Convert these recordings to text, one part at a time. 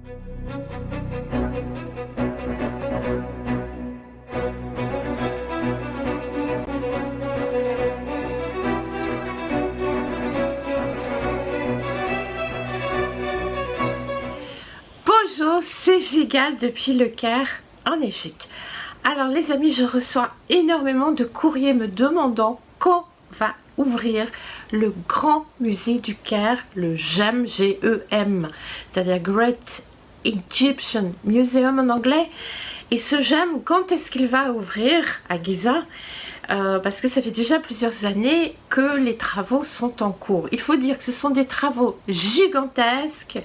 Bonjour, c'est Gigal depuis Le Caire en Égypte. Alors les amis, je reçois énormément de courriers me demandant quand va ouvrir le grand musée du Caire, le GEM, G-E-M, c'est-à-dire Great Egyptian Museum en anglais. Et ce GEM, quand est-ce qu'il va ouvrir à Giza? Parce que ça fait déjà plusieurs années que les travaux sont en cours. Il faut dire que ce sont des travaux gigantesques.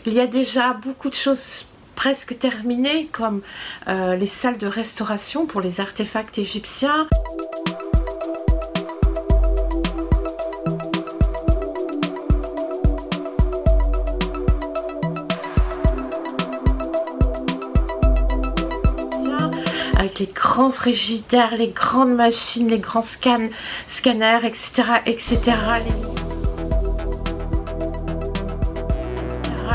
Il y a déjà beaucoup de choses presque terminées, comme les salles de restauration pour les artefacts égyptiens. Avec les grands frigidaires, les grandes machines, les grands scanners, etc., etc.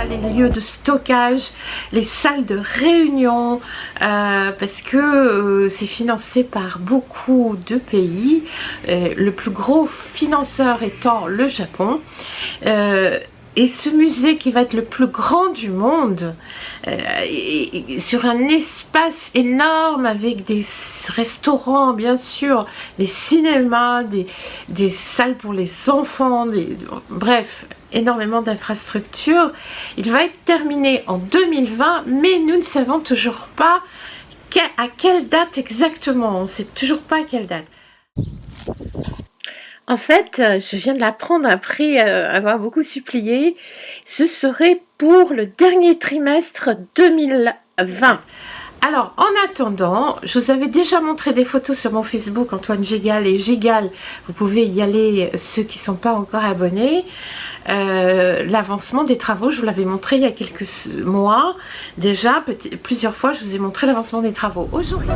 Les lieux de stockage, les salles de réunion, parce que c'est financé par beaucoup de pays, le plus gros financeur étant le Japon. Et ce musée qui va être le plus grand du monde, sur un espace énorme avec des restaurants bien sûr, des cinémas, des salles pour les enfants, bref, énormément d'infrastructures. Il va être terminé en 2020, mais nous ne savons toujours pas à quelle date exactement. On ne sait toujours pas à quelle date. En fait, je viens de l'apprendre après avoir beaucoup supplié. Ce serait pour le dernier trimestre 2020. Alors, en attendant, je vous avais déjà montré des photos sur mon Facebook, Antoine Gigal et Gigal. Vous pouvez y aller, ceux qui ne sont pas encore abonnés. L'avancement des travaux, je vous l'avais montré il y a quelques mois. Déjà, plusieurs fois, je vous ai montré l'avancement des travaux. Aujourd'hui...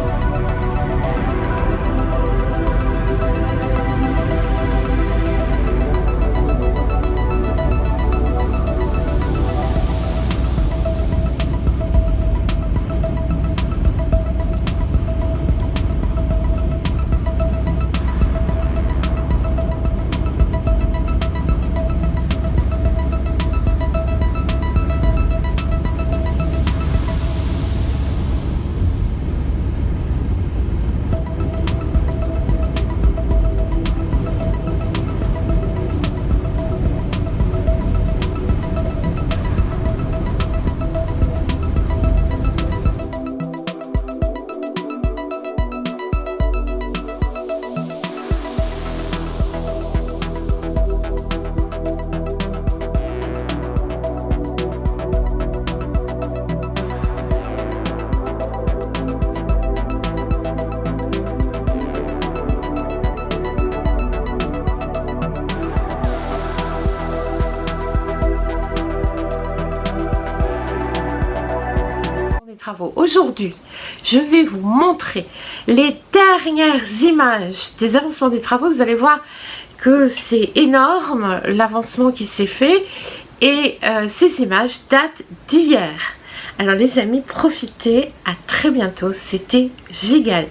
Aujourd'hui, je vais vous montrer les dernières images des avancements des travaux. Vous allez voir que c'est énorme l'avancement qui s'est fait et ces images datent d'hier. Alors les amis, profitez, à très bientôt, c'était Gigal.